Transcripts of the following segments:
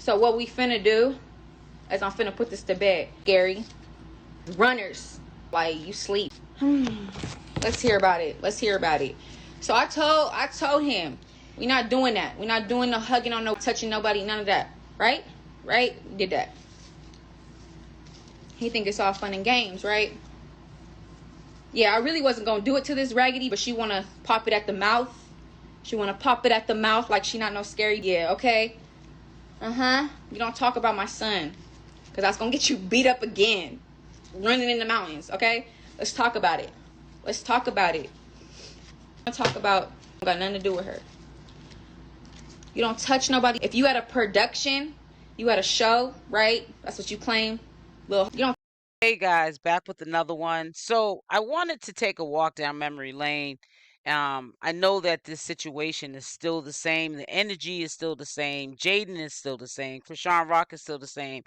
So what we finna do is I'm finna put this to bed. Gary, runners, like you sleep. Let's hear about it. Let's hear about it. So I told him, we're not doing that. We're not doing no hugging on no touching nobody, none of that. Right? Right? Did that. He think it's all fun and games, right? Yeah, I really wasn't gonna do it to this raggedy, but she wanna pop it at the mouth. She wanna pop it at the mouth like she not no scary. Yeah, okay. You don't talk about my son, cause that's gonna get you beat up again, running in the mountains. Okay, let's talk about it. Let's talk about it. I'm gonna talk about. Got nothing to do with her. You don't touch nobody. If you had a production, you had a show, right? That's what you claim. Little, you don't. Hey guys, back with another one. So I wanted to take a walk down memory lane. I know that this situation is still the same. The energy is still the same. Jaidyn is still the same. Chrisean Rock is still the same,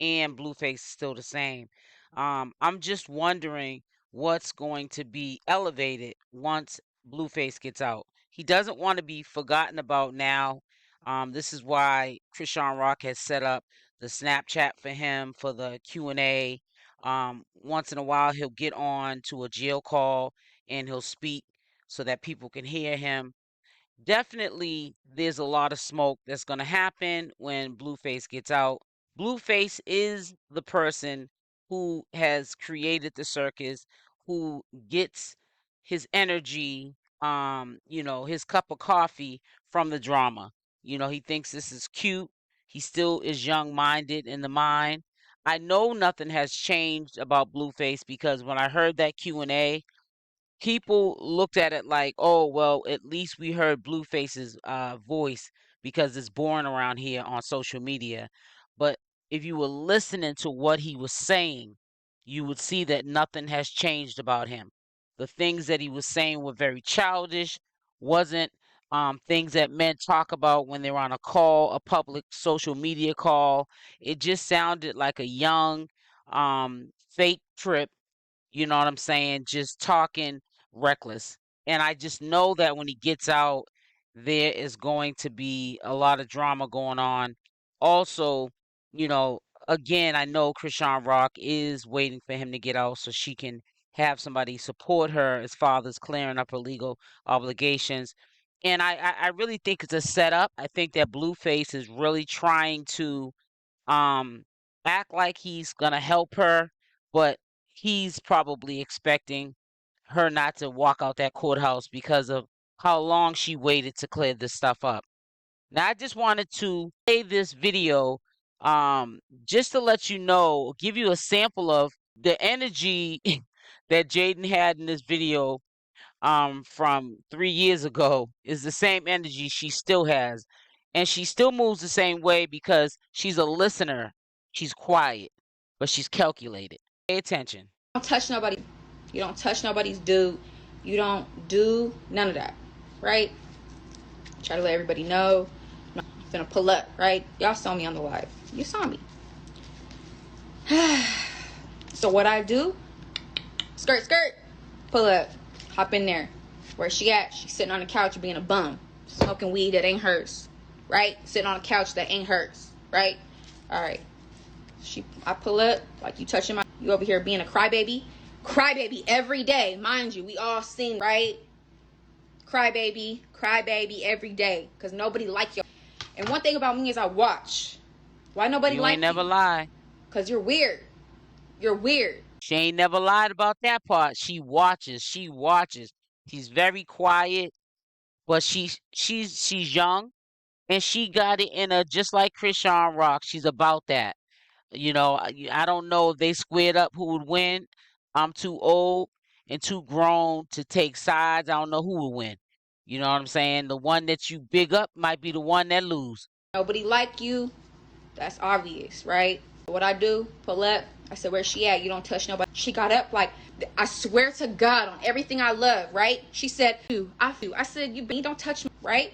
and Blueface is still the same. I'm just wondering what's going to be elevated once Blueface gets out. He doesn't want to be forgotten about now. This is why Chrisean Rock has set up the Snapchat for him for the Q&A. Once in a while, he'll get on to a jail call and he'll speak so that people can hear him. Definitely, there's a lot of smoke that's going to happen when Blueface gets out. Blueface is the person who has created the circus, who gets his energy, his cup of coffee from the drama. He thinks this is cute. He still is young-minded in the mind. I know nothing has changed about Blueface because when I heard that Q&A, people looked at it like, oh, well, at least we heard Blueface's voice because it's born around here on social media. But if you were listening to what he was saying, you would see that nothing has changed about him. The things that he was saying were very childish, wasn't things that men talk about when they're on a call, a public social media call. It just sounded like a young fake trip, you know what I'm saying? Just talking reckless. And I just know that when he gets out, there is going to be a lot of drama going on. Also, you know, again, I know Chrisean Rock is waiting for him to get out so she can have somebody support her as far as clearing up her legal obligations. And I really think it's a setup. I think that Blueface is really trying to um act like he's gonna help her, but he's probably expecting her not to walk out that courthouse because of how long she waited to clear this stuff up. Now I just wanted to play this video just to let you know, give you a sample of the energy that Jaidyn had in this video from 3 years ago is the same energy she still has. And she still moves the same way because she's a listener. She's quiet, but she's calculated. Pay attention. Don't touch nobody. You don't touch nobody's dude. You don't do none of that, right? Try to let everybody know. I'm gonna pull up, right? Y'all saw me on the live. You saw me. So what I do? Skirt, pull up, hop in there. Where she at? She's sitting on the couch being a bum, smoking weed that ain't hers, right? Sitting on a couch that ain't hers, right? All right. I pull up like you touching my. You over here being a crybaby every day, mind you. We all seen, right? Crybaby every day, cause nobody like you. And one thing about me is I watch. Why nobody You like ain't never you? lie. Cause you're weird. You're weird. She ain't never lied about that part. She watches. She's very quiet, but she's young and she got it in her just like Chrisean Rock. She's about that. I don't know if they squared up who would win. I'm too old and too grown to take sides. I don't know who would win. You know what I'm saying? The one that you big up might be the one that lose. Nobody like you. That's obvious, right? What I do, pull up. I said, where's she at? You don't touch nobody. She got up like, I swear to God on everything I love, right? She said, I said, you don't touch me, right?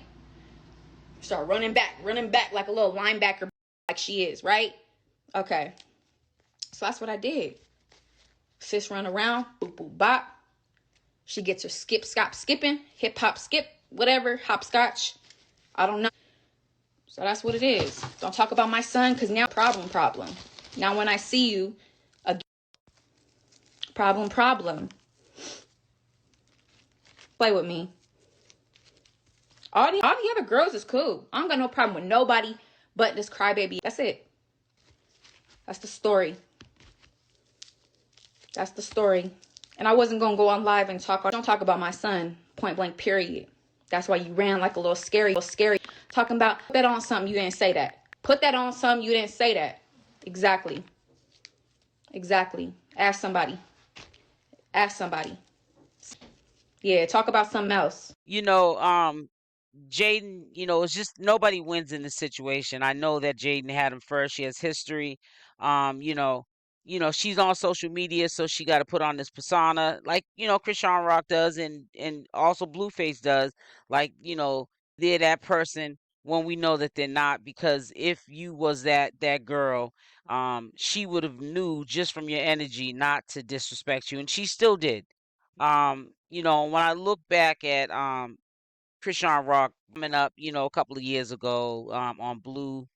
Start running back like a little linebacker, like she is, right? Okay. So that's what I did. Sis run around, boop, boop, bop. She gets her skipping, hip hop skip, whatever, hopscotch. I don't know. So that's what it is. Don't talk about my son, because now problem. Now when I see you, a problem. Play with me. All the other girls is cool. I don't got no problem with nobody but this crybaby. That's it. That's the story. That's the story. And I wasn't going to go on live and don't talk about my son, point blank, period. That's why you ran like a little scary. Talking about, put that on something, you didn't say that. Put that on something, you didn't say that. Exactly. Ask somebody. Yeah, talk about something else. Jaidyn, it's just nobody wins in this situation. I know that Jaidyn had him first. She has history. Um, you know, she's on social media, so she got to put on this persona, like Chrisean Rock does, and also Blueface does. Like they're that person when we know that they're not. Because if you was that girl, she would have knew just from your energy not to disrespect you, and she still did. When I look back at Chrisean Rock coming up, a couple of years ago, on Blue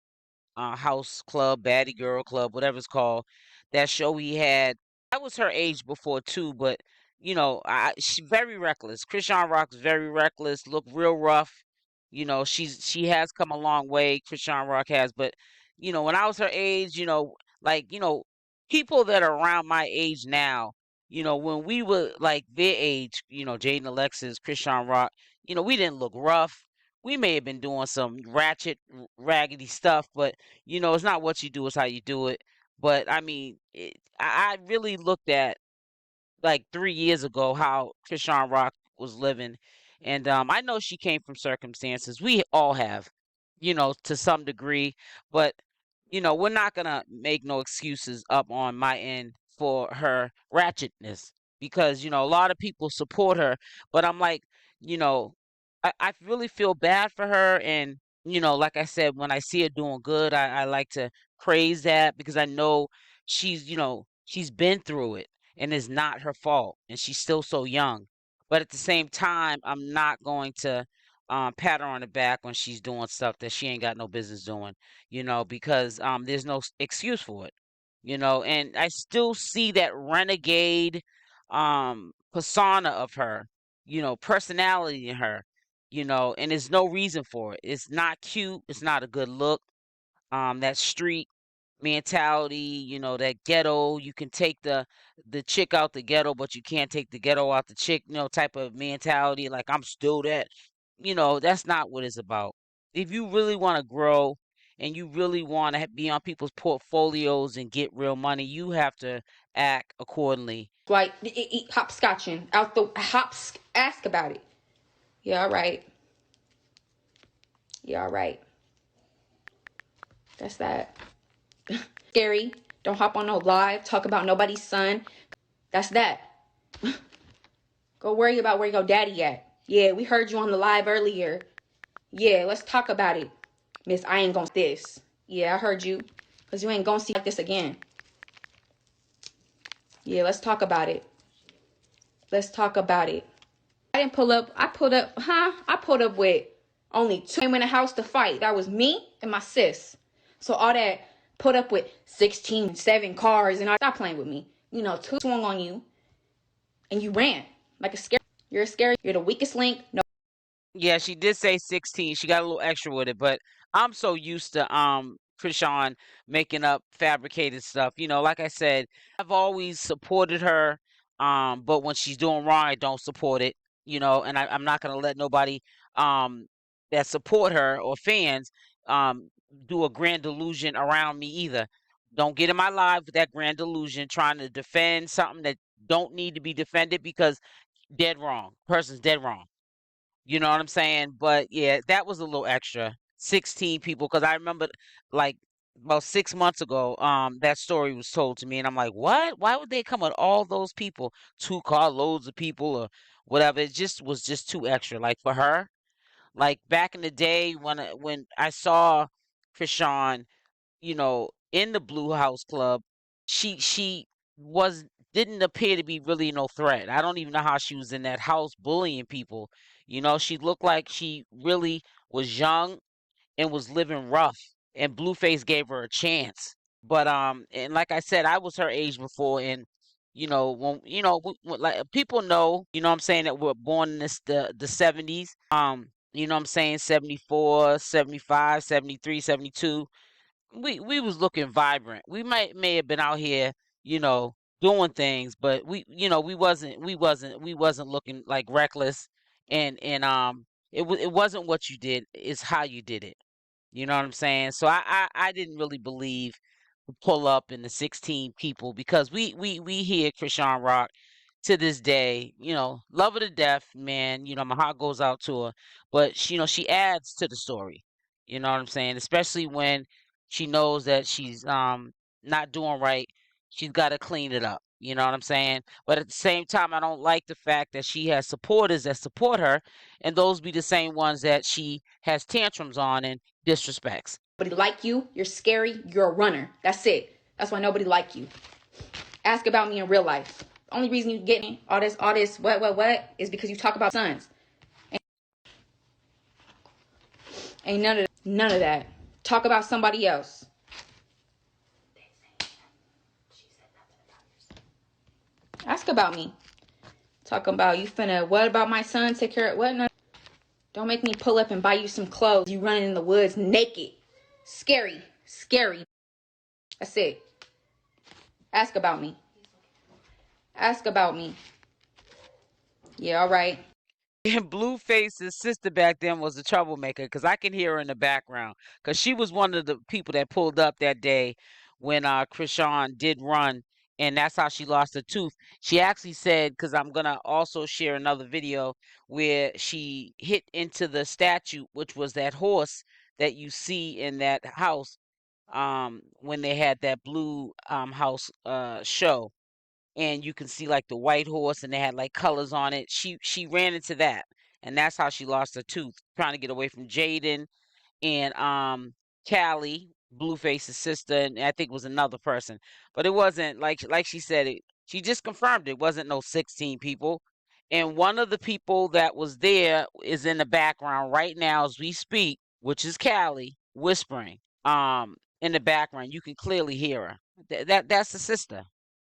House Club, Baddie Girl Club, whatever it's called. That show he had. I was her age before too, but she's very reckless. Chrisean Rock's very reckless. Look real rough. She has come a long way. Chrisean Rock has, but when I was her age, like people that are around my age now, when we were like their age, Jaidyn Alexis, Chrisean Rock, we didn't look rough. We may have been doing some ratchet, raggedy stuff, but it's not what you do, it's how you do it. But I mean, I really looked at like 3 years ago how Chrisean Rock was living, and I know she came from circumstances. We all have, to some degree, but we're not gonna make no excuses up on my end for her ratchetness, because a lot of people support her, but I'm like, you know, I really feel bad for her, and like I said, when I see her doing good, I like to praise that, because I know she's been through it, and it's not her fault, and she's still so young. But at the same time, I'm not going to pat her on the back when she's doing stuff that she ain't got no business doing, because there's no excuse for it, and I still see that renegade persona of her, personality in her, and there's no reason for it. It's not cute, it's not a good look. That street mentality, that ghetto. You can take the chick out the ghetto, but you can't take the ghetto out the chick, type of mentality. Like, I'm still that. That's not what it's about. If you really want to grow and you really want to be on people's portfolios and get real money, you have to act accordingly. Like, eat hopscotching out the hops. Ask about it. Yeah, all right. That's that. Scary. Don't hop on no live. Talk about nobody's son. That's that. Go worry about where your daddy at. Yeah, we heard you on the live earlier. Yeah, let's talk about it. Miss, I ain't gonna see this. Yeah, I heard you. Because you ain't gonna see like this again. Yeah, let's talk about it. I didn't pull up. I pulled up with only two in the house to fight. That was me and my sis. So all that put up with 16, 7 cars and all. Stop playing with me. Two swung on you and you ran like a scary. You're scary. You're the weakest link. No. Yeah, she did say 16. She got a little extra with it, but I'm so used to Chrisean making up fabricated stuff. Like I said, I've always supported her, but when she's doing wrong, I don't support it. And I'm not gonna let nobody um that support her or fans um do a grand delusion around me either. Don't get in my live with that grand delusion trying to defend something that don't need to be defended, because dead wrong. Person's dead wrong. You know what I'm saying? But yeah, that was a little extra. 16 people, because I remember like about 6 months ago, that story was told to me, and I'm like, what? Why would they come with all those people, 2 carloads of people or whatever? It just was just too extra. Like for her, like back in the day when I saw Chrisean, in the Blue House Club, she was didn't appear to be really no threat. I don't even know how she was in that house bullying people. She looked like she really was young and was living rough, and Blueface gave her a chance. But and like I said, I was her age before, and when like people know, what I'm saying, that we're born in the 70s. What I'm saying, 74, 75, 73, 72. We was looking vibrant. We may have been out here, you know, doing things, but we wasn't looking like reckless, and it wasn't what you did, it's how you did it. You know what I'm saying? So I didn't really believe the pull up in the 16 people, because we hear Chrisean Rock to this day, love her to death, man. My heart goes out to her, but she adds to the story. You know what I'm saying? Especially when she knows that she's not doing right, she's got to clean it up. You know what I'm saying? But at the same time, I don't like the fact that she has supporters that support her, and those be the same ones that she has tantrums on and disrespects. Nobody like you. You're scary. You're a runner. That's it. That's why nobody like you. Ask about me in real life. The only reason you get me all this, what, is because you talk about sons. Ain't none of that. Talk about somebody else. Ask about me. Talking about you finna, what about my son? Take care of what? No. Don't make me pull up and buy you some clothes. You running in the woods naked. Scary. Scary. That's it. Ask about me. Ask about me. Yeah, all right. And Blueface's sister back then was a troublemaker, because I can hear her in the background, because she was one of the people that pulled up that day when Chrisean did run, and that's how she lost her tooth. She actually said, because I'm gonna also share another video where she hit into the statue, which was that horse that you see in that house, when they had that blue house show, and you can see like the white horse, and they had like colors on it. She ran into that, and that's how she lost her tooth, trying to get away from Jaidyn and Callie, Blueface's sister, and I think it was another person. But it wasn't like she said it. She just confirmed it wasn't no 16 people. And one of the people that was there is in the background right now as we speak, which is Callie whispering in the background. You can clearly hear her. That's the sister.